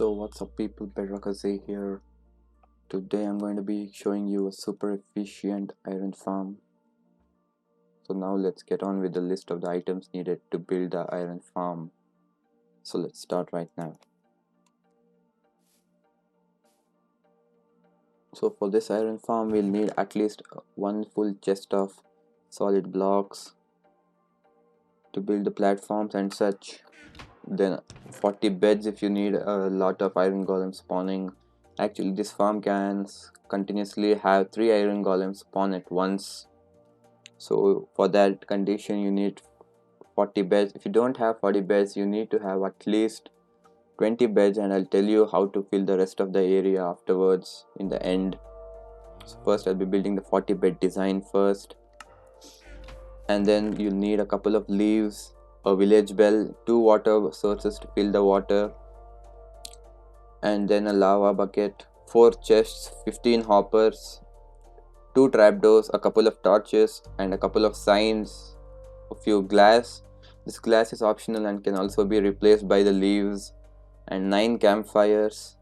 So what's up people, Bedrock here. Today I'm going to be showing you a super efficient iron farm. So now let's get on with the list of the items needed to build the iron farm. So let's start right now. So for this iron farm we'll need at least one full chest of solid blocks to build the platforms and such. Then 40 beds if you need a lot of iron golems spawning. Actually this farm can continuously have 3 iron golems spawn at once. So for that condition you need 40 beds. If you don't have 40 beds you need to have at least 20 beds, and I'll tell you how to fill the rest of the area afterwards in the end. So first I'll be building the 40 bed design first, and then you'll need a couple of leaves, a village bell, 2 water sources to fill the water, and then a lava bucket, 4 chests, 15 hoppers, 2 trapdoors, a couple of torches, and a couple of signs, a few glass. This glass is optional and can also be replaced by the leaves, and 9 campfires.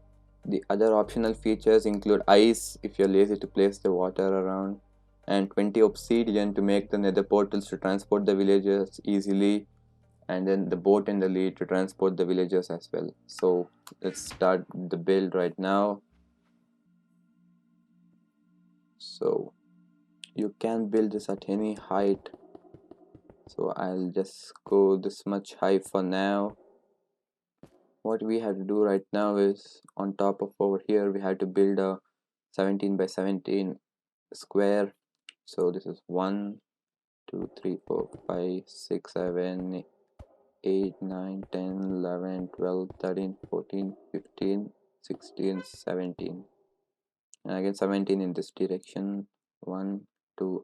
The other optional features include ice if you're lazy to place the water around, and 20 obsidian to make the nether portals to transport the villagers easily, and then the boat and the lead to transport the villagers as well. So let's start the build right now. So you can build this at any height, so I'll just go this much high for now. What we have to do right now is, on top of over here we have to build a 17 by 17 square. So this is 1 2 3 4 5 6 7 8 9 10 11 12 13 14 15 16 17, and again 17 in this direction. 1 2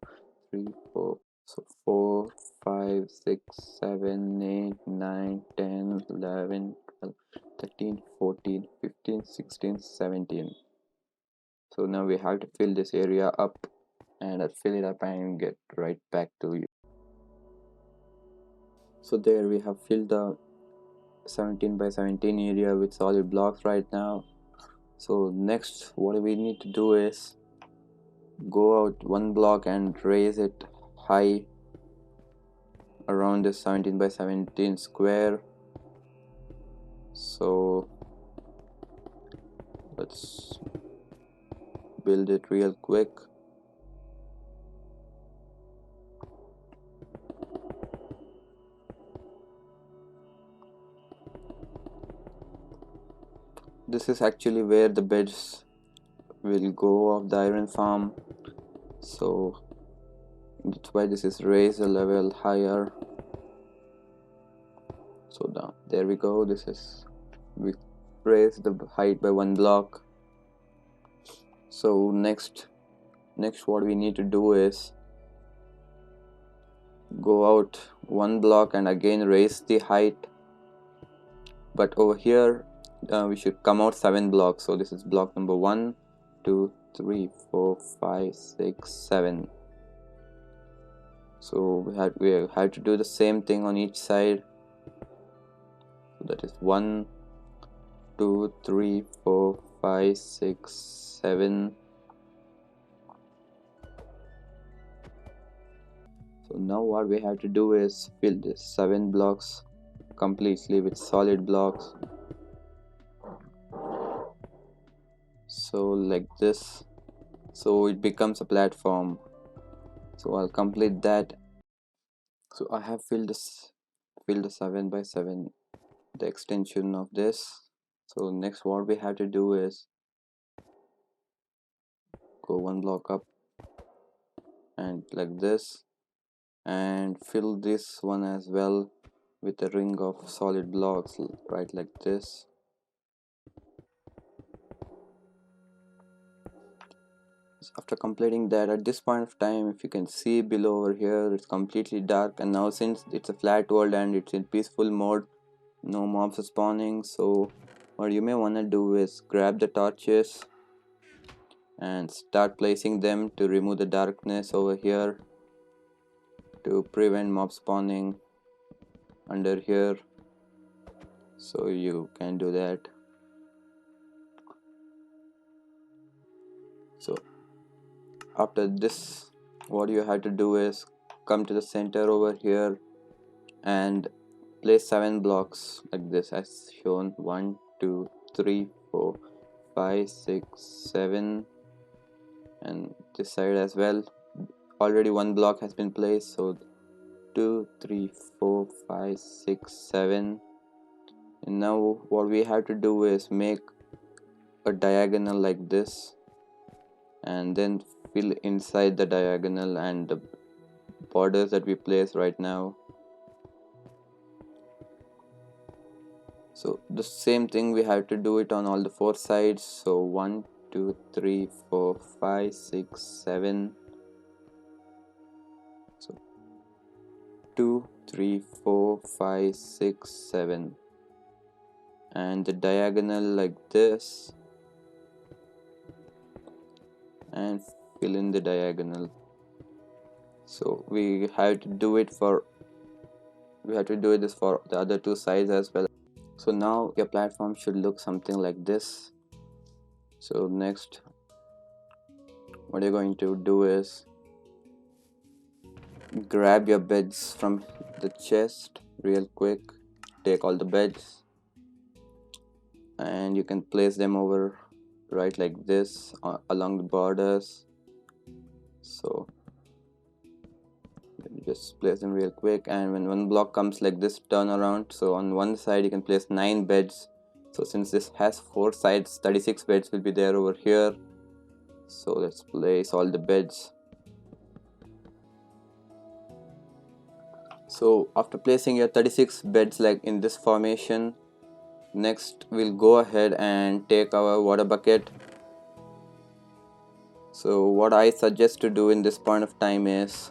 3 4, so 4 5 6 7 8 9 10 11 12 13 14 15 16 17. So now we have to fill this area up, and I'll fill it up and get right back to you. So there we have filled the 17 by 17 area with solid blocks right now. So next what we need to do is go out 1 block and raise it high around this 17 by 17 square. So let's build it real quick. This is actually where the beds will go of the iron farm, so that's why this is raised a level higher. So down there we go. This is, we raise the height by 1 block. So next what we need to do is go out 1 block and again raise the height, but over here we should come out 7 blocks. So this is block number 1 2 3 4 5 6 7. So we have to do the same thing on each side. So that is 1 2 3 4 5 6 7. So now what we have to do is fill this 7 blocks completely with solid blocks. So like this, so it becomes a platform. So I'll complete that. So I have filled the 7 by 7, the extension of this. So next what we have to do is go 1 block up and like this, and fill this one as well with a ring of solid blocks, right like this. So after completing that, at this point of time, if you can see below over here, it's completely dark, and now since it's a flat world and it's in peaceful mode, no mobs are spawning. So what you may want to do is grab the torches and start placing them to remove the darkness over here, to prevent mob spawning under here. So you can do that. So after this, what you have to do is come to the center over here and place 7 blocks like this as shown. 1 2 3 4 5 6 7, and this side as well. Already one block has been placed, so 2 3 4 5 6 7. And now what we have to do is make a diagonal like this, and then fill inside the diagonal and the borders that we place right now. So the same thing we have to do it on all the 4 sides. So 1 2 3 4 5 6 7. So 2 3 4 5 6 7, and the diagonal like this, and fill in the diagonal. So we have to do it this for the other 2 sides as well. So now your platform should look something like this. So next, what you're going to do is grab your beds from the chest real quick, take all the beds, and you can place them over right like this along the borders. So let me just place them real quick, and when one block comes like this, turn around. So on one side you can place 9 beds. So since this has 4 sides, 36 beds will be there over here. So let's place all the beds. So after placing your 36 beds like in this formation, next we'll go ahead and take our water bucket. So what I suggest to do in this point of time is,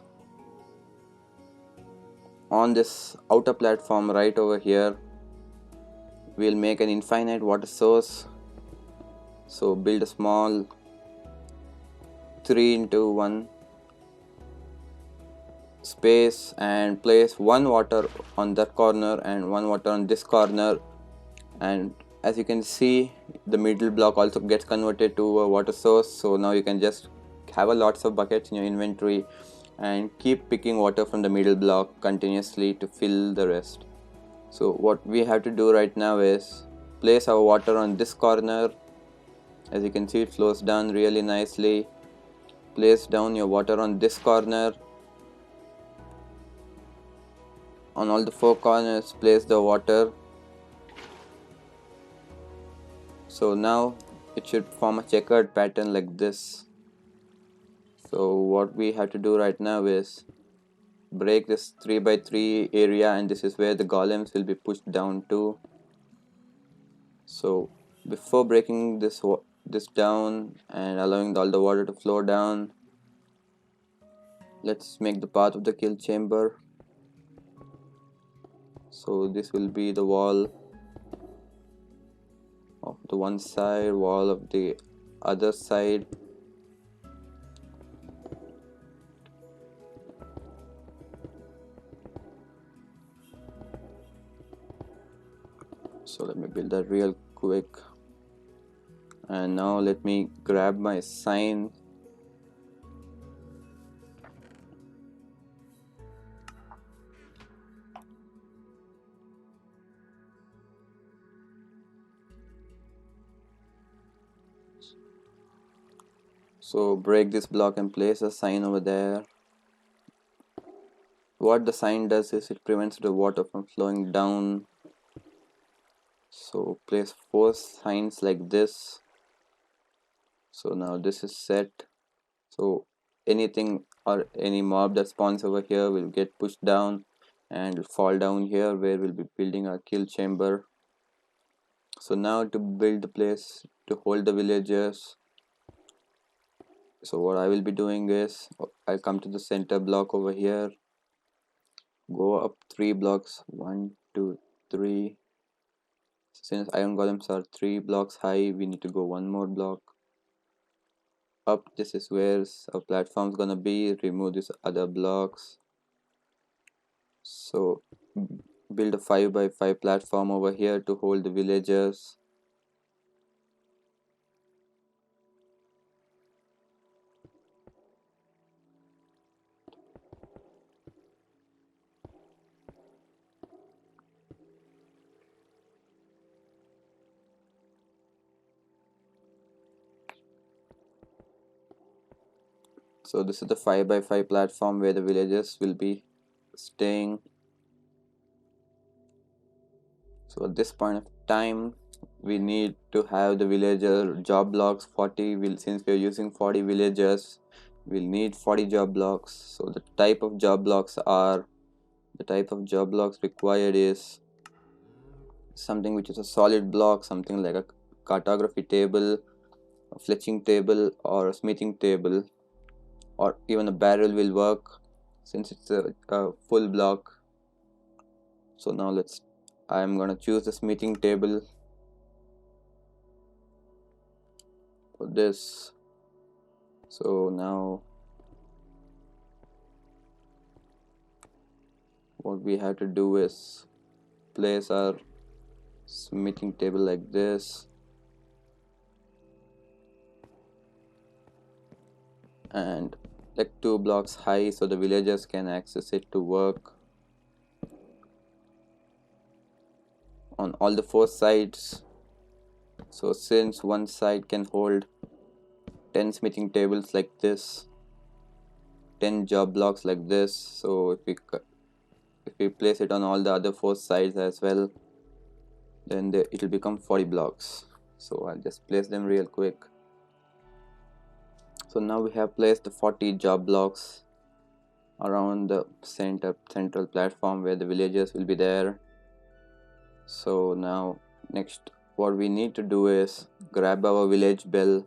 on this outer platform right over here, we'll make an infinite water source. So build a small 3x1 space and place 1 water on that corner and 1 water on this corner. And as you can see, the middle block also gets converted to a water source. So now you can just have a lots of buckets in your inventory and keep picking water from the middle block continuously to fill the rest. So what we have to do right now is place our water on this corner. As you can see, it flows down really nicely. Place down your water on this corner. On all the 4 corners, place the water. So now it should form a checkered pattern like this. So what we have to do right now is break this 3x3 area, and this is where the golems will be pushed down to. So before breaking this down and allowing all the water to flow down, let's make the path of the kill chamber. So this will be the wall of the one side, wall of the other side. So let me build that real quick, and now let me grab my sign. So break this block and place a sign over there. What the sign does is it prevents the water from flowing down. So place 4 signs like this. So now this is set. So anything or any mob that spawns over here will get pushed down and fall down here where we'll be building our kill chamber. So now to build the place to hold the villagers, so what I will be doing is I'll come to the center block over here, go up 3 blocks, 1 2 3. Since iron golems are 3 blocks high, we need to go 1 more block up. This is where our platform's gonna be. Remove these other blocks. So build a 5x5 platform over here to hold the villagers. So this is the 5 by 5 platform where the villagers will be staying. So at this point of time we need to have the villager job blocks 40. Since we are using 40 villagers, we'll need 40 job blocks. So the type of job blocks required is something which is a solid block, something like a cartography table, a fletching table, or a smithing table, or even a barrel will work since it's a full block. So now I'm gonna choose the smithing table for this. So now what we have to do is place our smithing table like this, and like 2 blocks high so the villagers can access it to work on all the 4 sides. So since one side can hold 10 smithing tables like this, 10 job blocks like this, so if we place it on all the other 4 sides as well, then it will become 40 blocks. So I'll just place them real quick. So now we have placed the 40 job blocks around the central platform where the villagers will be there. So now next what we need to do is grab our village bell.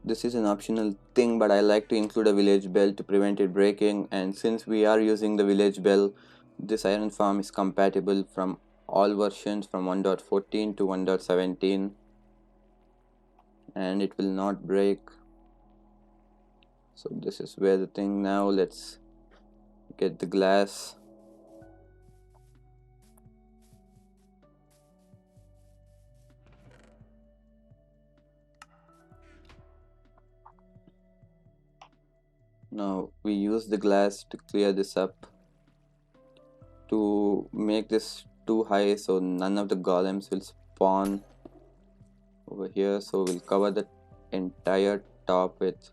This is an optional thing, but I like to include a village bell to prevent it breaking, and since we are using the village bell, this iron farm is compatible from all versions from 1.14 to 1.17, and it will not break. So this is where the thing. Now let's get the glass. Now we use the glass to clear this up to make this too high so none of the golems will spawn over here. So we'll cover the entire top with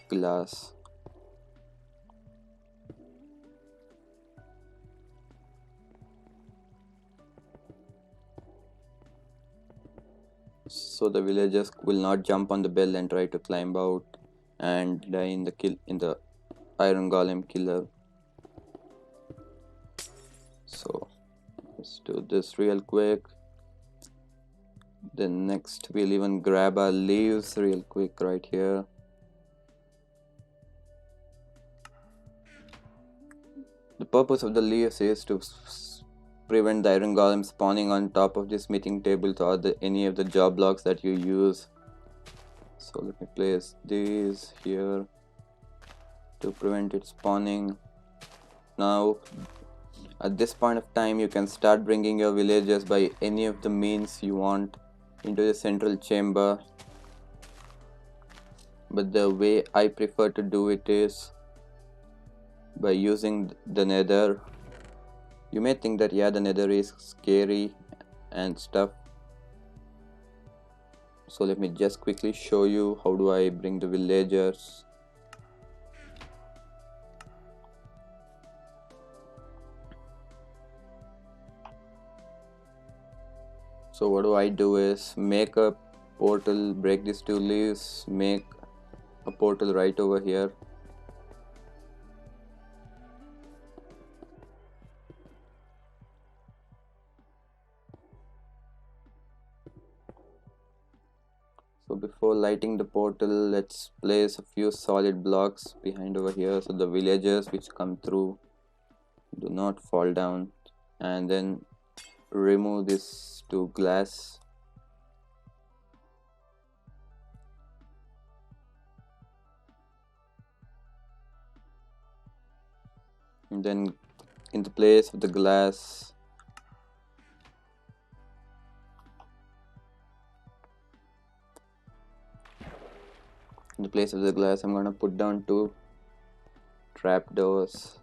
glass. So the villagers will not jump on the bell and try to climb out and die in the iron golem killer. So let's do this real quick. Then next we'll even grab our leaves real quick right here. The purpose of the leaves is to prevent the iron golem spawning on top of the smithing table or any of the job blocks that you use. So let me place these here to prevent it spawning. Now at this point of time you can start bringing your villagers by any of the means you want into the central chamber, but the way I prefer to do it is by using the nether. You may think that yeah, the nether is scary and stuff, so let me just quickly show you how do I bring the villagers. So what do I do is make a portal, break these 2 leaves, make a portal right over here. So before lighting the portal, let's place a few solid blocks behind over here so the villagers which come through do not fall down, and then remove this to glass. And then in the place of the glass, I'm going to put down 2 trapdoors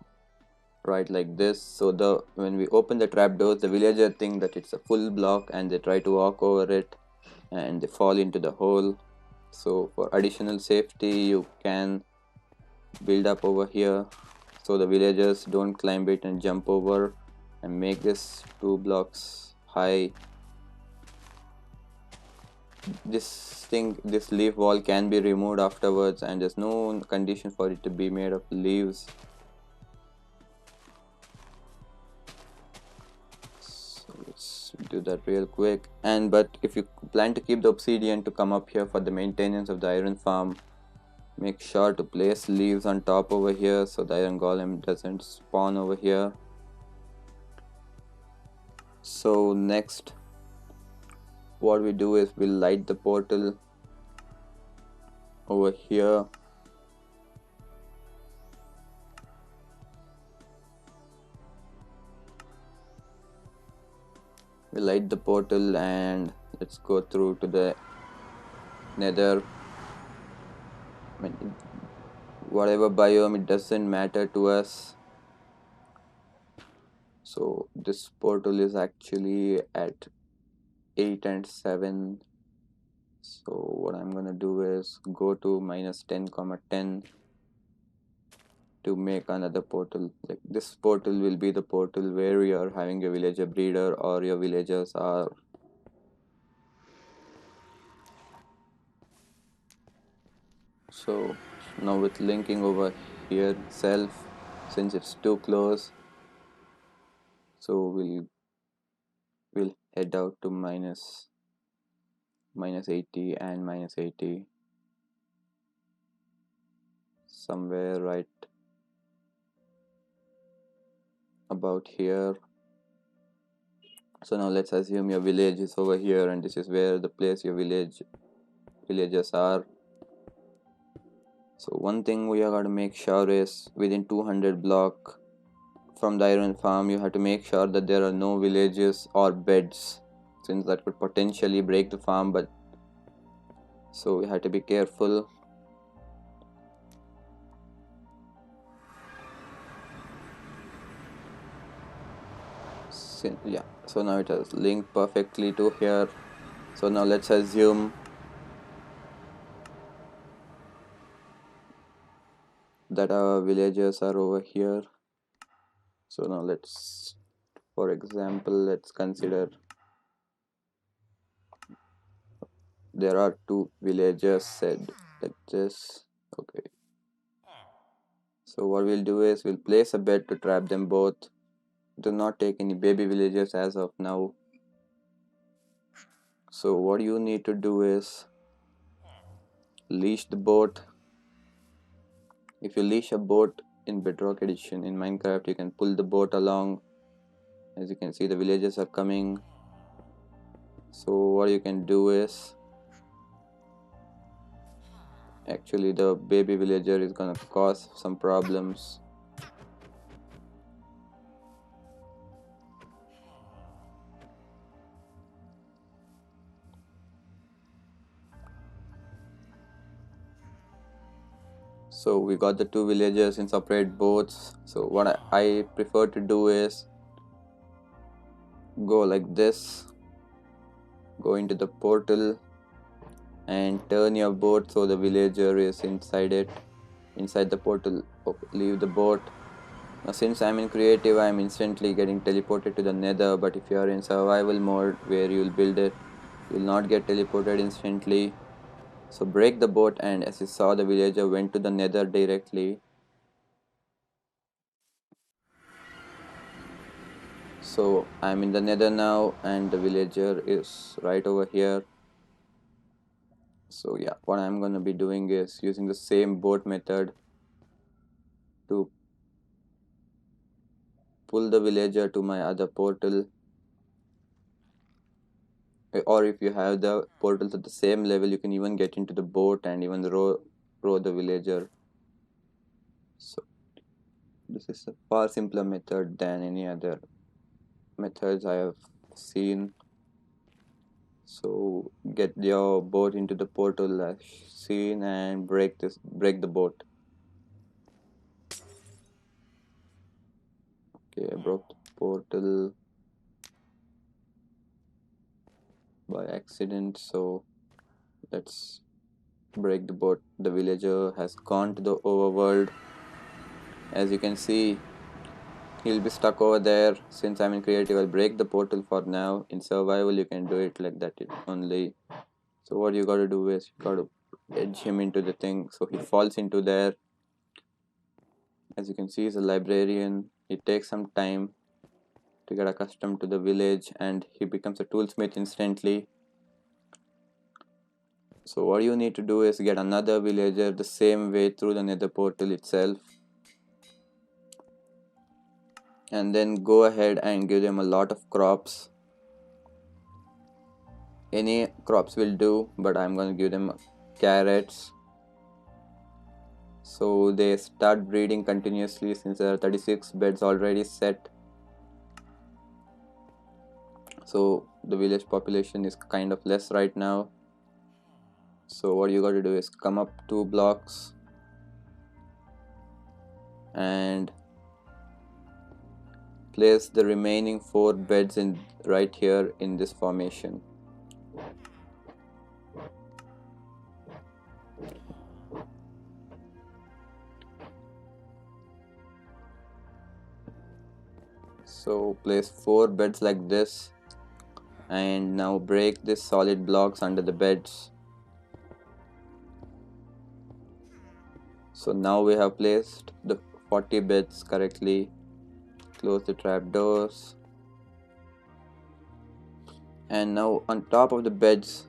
right like this, so when we open the trapdoors, the villager think that it's a full block and they try to walk over it and they fall into the hole. So for additional safety, you can build up over here so the villagers don't climb it and jump over, and make this 2 blocks high. This leaf wall can be removed afterwards, and there's no condition for it to be made of leaves. So let's do that real quick. And but if you plan to keep the obsidian to come up here for the maintenance of the iron farm, make sure to place leaves on top over here so the iron golem doesn't spawn over here. So next, what we do is we'll light the portal over here. We light the portal and let's go through to the nether. I mean, whatever biome, it doesn't matter to us. So this portal is actually at 8 and 7. So what I'm gonna do is go to -10, 10 to make another portal. Like this portal will be the portal where you're having a villager breeder or your villagers are. So now with linking over here itself, since it's too close, so we'll head out to -80 and -80 somewhere right about here. So now let's assume your village is over here, and this is where the place your villagers are. So one thing we are going to make sure is within 200 block from the iron farm, you have to make sure that there are no villages or beds, since that could potentially break the farm. But so we have to be careful. Yeah, so now it has linked perfectly to here. So now let's assume that our villagers are over here. So now let's, for example, let's consider there are 2 villagers said like this. Okay, so what we'll do is we'll place a bed to trap them both. Do not take any baby villagers as of now. So what you need to do is leash the boat. If you leash a boat in Bedrock edition in Minecraft, you can pull the boat along. As you can see, the villagers are coming. So what you can do is, actually the baby villager is gonna cause some problems. So we got the 2 villagers in separate boats. So what I prefer to do is go like this, go into the portal and turn your boat so the villager is inside it, inside the portal. Leave the boat. Now since I'm in creative, I'm instantly getting teleported to the nether, but if you are in survival mode where you'll build it, you'll not get teleported instantly. So break the boat, and as you saw, the villager went to the nether directly. So I'm in the nether now and the villager is right over here. So yeah, what I'm gonna be doing is using the same boat method to pull the villager to my other portal. Or if you have the portals at the same level, you can even get into the boat and even row the villager. So this is a far simpler method than any other methods I have seen. So get your boat into the portal as seen and break the boat. Okay, I broke the portal by accident, so let's break the boat. The villager has gone to the overworld. As you can see, he'll be stuck over there. Since I'm in creative, I'll break the portal for now. In survival, you can do it like that only. So what you gotta do is you gotta edge him into the thing so he falls into there. As you can see, he's a librarian. It takes some time to get accustomed to the village and he becomes a toolsmith instantly. So what you need to do is get another villager the same way through the nether portal itself, and then go ahead and give them a lot of crops. Any crops will do, but I'm going to give them carrots. So they start breeding continuously since there are 36 beds already set. So the village population is kind of less right now. So what you got to do is come up 2 blocks and place the remaining 4 beds in right here in this formation. So place 4 beds like this, and now break this solid blocks under the beds. So now we have placed the 40 beds correctly. Close the trapdoors, and now on top of the beds,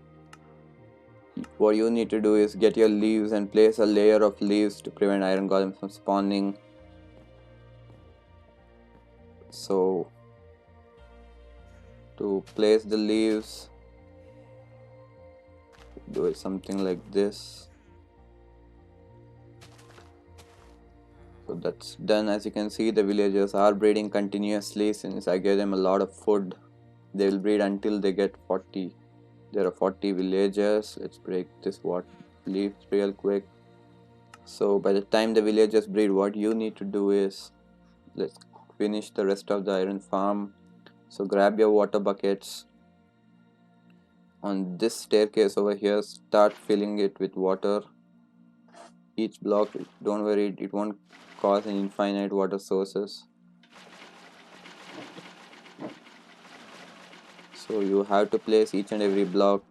what you need to do is get your leaves and place a layer of leaves to prevent iron golems from spawning. So to place the leaves, do it something like this. So that's done. As you can see, the villagers are breeding continuously since I gave them a lot of food. They will breed until they get 40. There are 40 villagers. Let's break this leaf real quick. So by the time the villagers breed, what you need to do is let's finish the rest of the iron farm. So grab your water buckets. On this staircase over here, start filling it with water. Each block, don't worry, it won't cause an infinite water sources. So you have to place each and every block.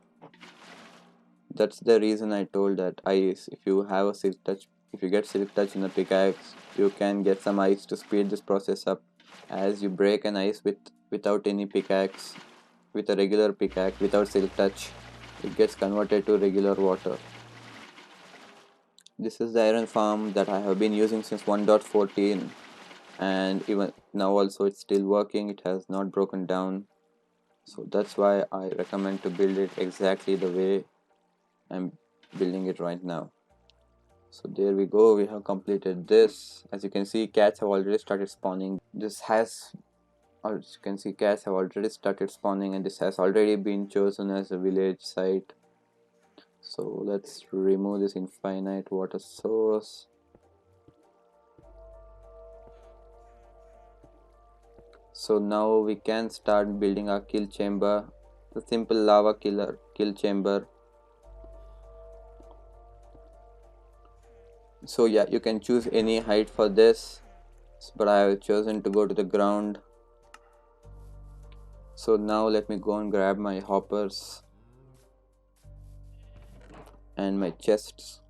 That's the reason I told that ice. If you have a silk touch, if you get silk touch in a pickaxe, you can get some ice to speed this process up. As you break an ice without any pickaxe, with a regular pickaxe without silk touch, it gets converted to regular water. This is the iron farm that I have been using since 1.14, and even now also it's still working. It has not broken down. So that's why I recommend to build it exactly the way I'm building it right now. So there we go, we have completed this. As you can see, cats have already started spawning. As you can see, cats have already started spawning, and this has already been chosen as a village site. So let's remove this infinite water source. So now we can start building our kill chamber, the simple lava kill chamber. So yeah, you can choose any height for this, but I have chosen to go to the ground. So now let me go and grab my hoppers and my chests.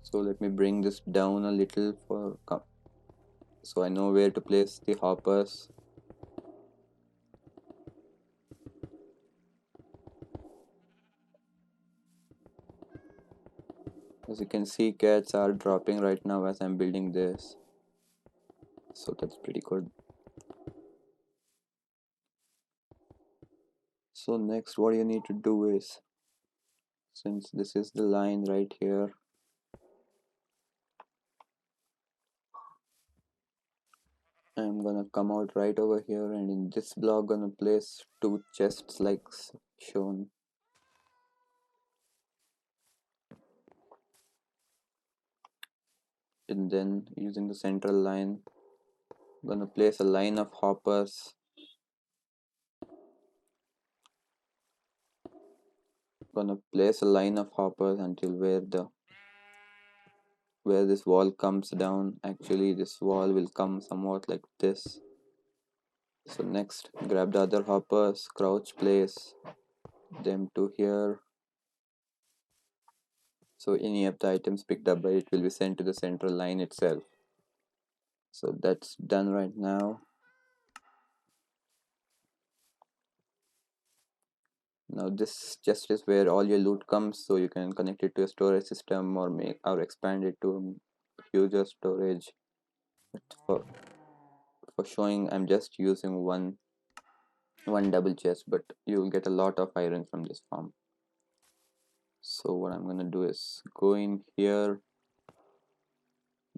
So let me bring this down a little so I know where to place the hoppers. As you can see, cats are dropping right now as I'm building this. So that's pretty good. So next what you need to do is, since this is the line right here, I'm gonna come out right over here, and in this block gonna place 2 chests like shown. And then using the central line, gonna place a line of hoppers Gonna place a line of hoppers until where this wall comes down. Actually, this wall will come somewhat like this. So next, grab the other hoppers, crouch place them to here. So any of the items picked up by it will be sent to the central line itself. So that's done right now. Now this chest is where all your loot comes, so you can connect it to a storage system or make or expand it to a huger storage. But for showing, I'm just using one double chest, but you will get a lot of iron from this farm. So what I'm gonna do is go in here,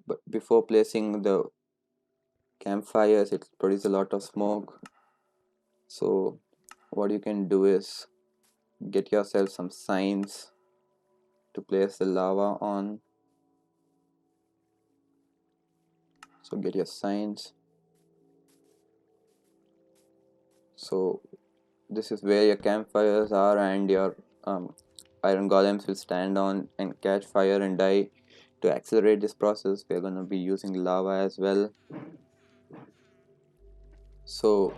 but before placing the campfires, it produces a lot of smoke. So what you can do is get yourself some signs to place the lava on. So get your signs. So this is where your campfires are, and your iron golems will stand on and catch fire and die. To accelerate this process, we're going to be using lava as well. So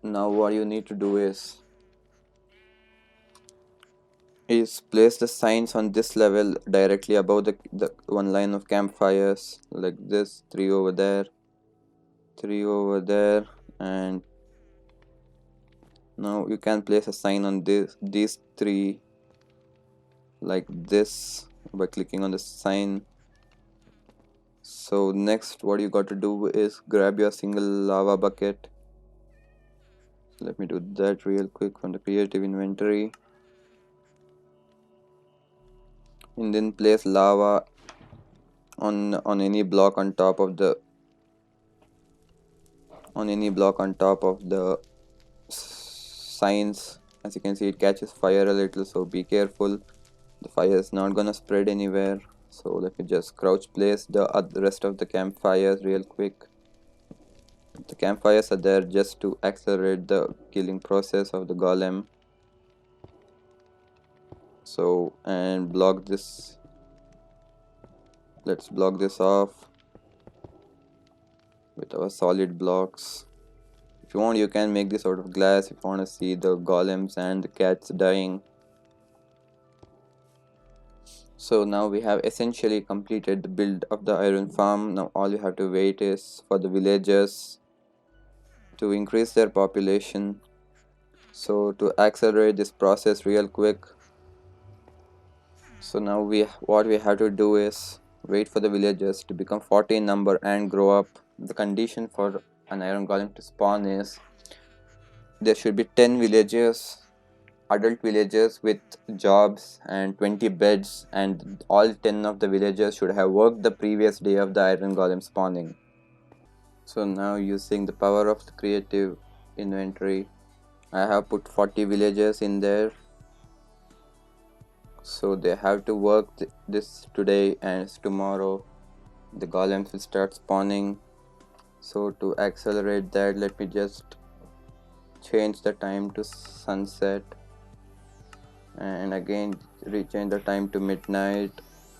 now what you need to do is place the signs on this level directly above the one line of campfires, like this, three over there, three over there, and now you can place a sign on these three like this by clicking on the sign. So next what you got to do is grab your single lava bucket. Let me do that real quick from the creative inventory, and then place lava on any block on top of the signs. As you can see, it catches fire a little, so be careful. The fire is not gonna spread anywhere. So let me just crouch place the rest of the campfires real quick. The campfires are there just to accelerate the killing process of the golem. So, and block this. Let's block this off with our solid blocks. If you want, you can make this out of glass if you want to see the golems and the cats dying. So now we have essentially completed the build of the iron farm. Now all you have to wait is for the villagers to increase their population. So to accelerate this process real quick, so now what we have to do is wait for the villagers to become 40 in number and grow up. The condition for an iron golem to spawn is there should be 10 villagers, adult villagers with jobs and 20 beds, and all 10 of the villagers should have worked the previous day of the iron golem spawning. So now, using the power of the creative inventory, I have put 40 villagers in there. So they have to work this today, and tomorrow the golems will start spawning. So to accelerate that, let me just change the time to sunset, and again rechange the time to midnight,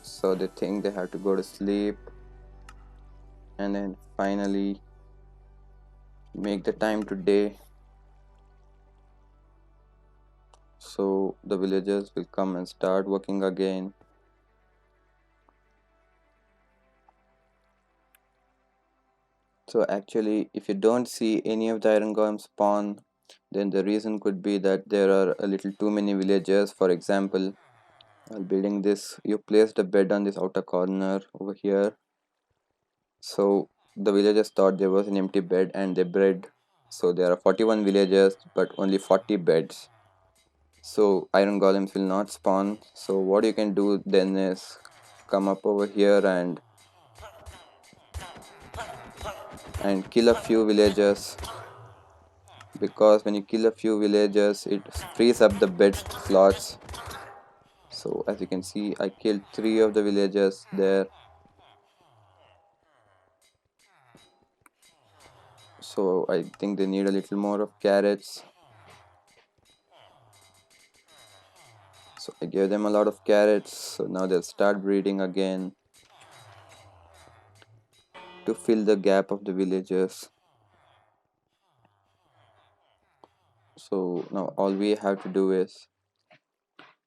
so they think they have to go to sleep, and then finally make the time to day, so the villagers will come and start working again. So actually, if you don't see any of the iron golem spawn, then the reason could be that there are a little too many villagers. For example, while building this, you placed a bed on this outer corner over here. So the villagers thought there was an empty bed and they bred. So there are 41 villagers but only 40 beds. So iron golems will not spawn. So what you can do then is come up over here and kill a few villagers, because when you kill a few villagers it frees up the bed slots. So as you can see, I killed 3 of the villagers there. So I think they need a little more of carrots. So I gave them a lot of carrots, so now they'll start breeding again to fill the gap of the villagers. So now all we have to do is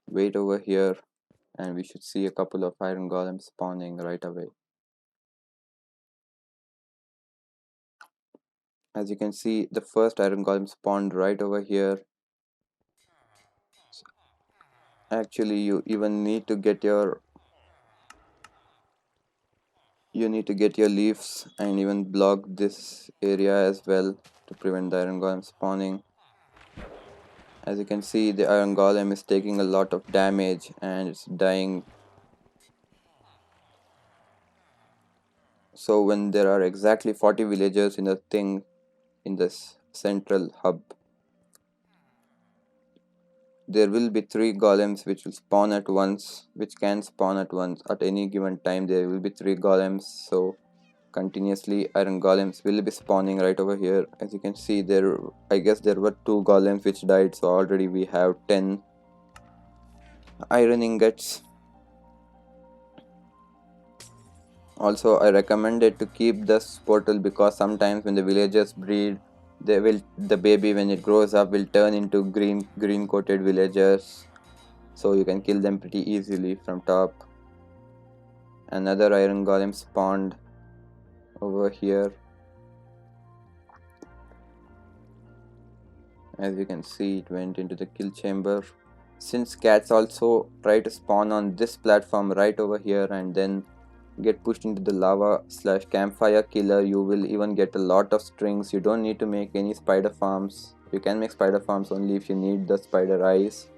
wait over here, and we should see a couple of iron golems spawning right away. As you can see, the first iron golem spawned right over here. Actually, you need to get your leaves and even block this area as well to prevent the iron golem spawning. As you can see, the iron golem is taking a lot of damage and it's dying. So when there are exactly 40 villagers in this central hub, there will be 3 golems which will spawn at once, which can spawn at once at any given time. There will be 3 golems, so continuously iron golems will be spawning right over here. As you can see, I guess there were 2 golems which died, so already we have 10 iron ingots. Also, I recommended to keep this portal because sometimes when the villagers breed, the baby, when it grows up, will turn into green coated villagers, so you can kill them pretty easily from top. Another iron golem spawned over here. As you can see, it went into the kill chamber. Since cats also try to spawn on this platform right over here and then get pushed into the lava slash campfire killer, you will even get a lot of strings. You don't need to make any spider farms. You can make spider farms only if you need the spider eyes.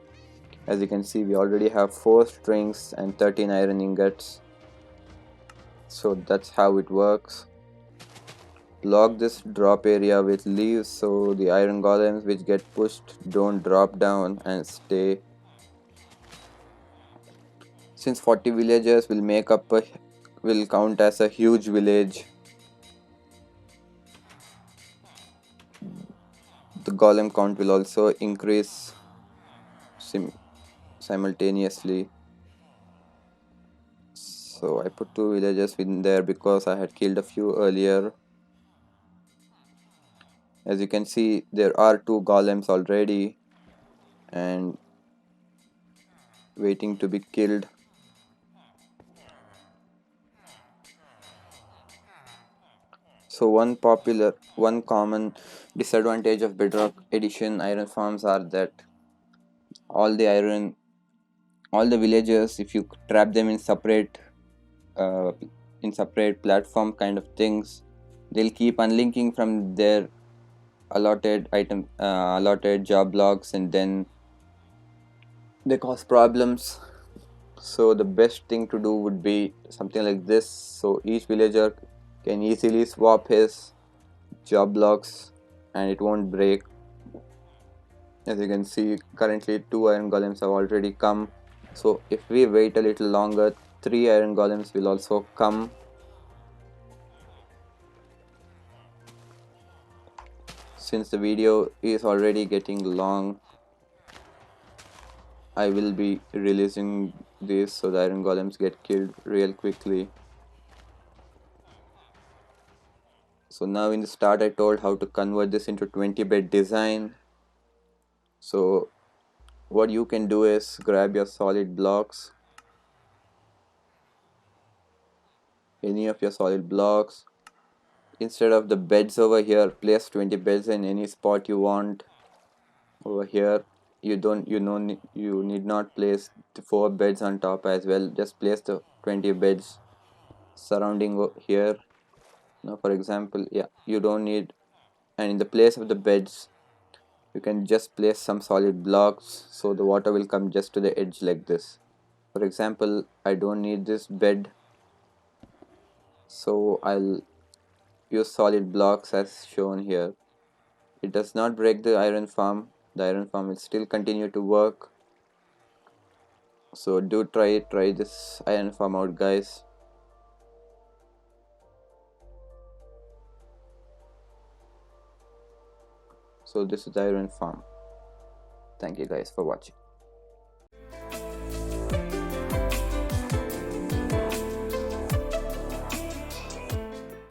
As you can see, we already have 4 strings and 13 iron ingots. So that's how it works. Block this drop area with leaves so the iron golems which get pushed don't drop down and stay. Since 40 villagers will count as a huge village, the golem count will also increase simultaneously. So I put 2 villagers in there because I had killed a few earlier. As you can see, there are 2 golems already and waiting to be killed. So one common disadvantage of Bedrock Edition iron farms are that all the iron, all the villagers, if you trap them uh, in separate platform kind of things, they'll keep unlinking from their allotted job blocks, and then they cause problems. So the best thing to do would be something like this, so each villager can easily swap his job blocks and it won't break. As you can see, currently 2 iron golems have already come, so if we wait a little longer, 3 iron golems will also come. Since the video is already getting long, I will be releasing this so the iron golems get killed real quickly. So now in the start I told how to convert this into 20-bed design. So what you can do is grab your solid blocks, any of your solid blocks. Instead of the beds over here, place 20 beds in any spot you want. Over here, you need not place the 4 beds on top as well. Just place the 20 beds surrounding here. Now, for example, yeah, you don't need, and in the place of the beds, you can just place some solid blocks so the water will come just to the edge like this. For example, I don't need this bed, so I'll use solid blocks as shown here. It does not break the iron farm. The iron farm will still continue to work. So do try this iron farm out, guys. So this is the iron farm. Thank you guys for watching.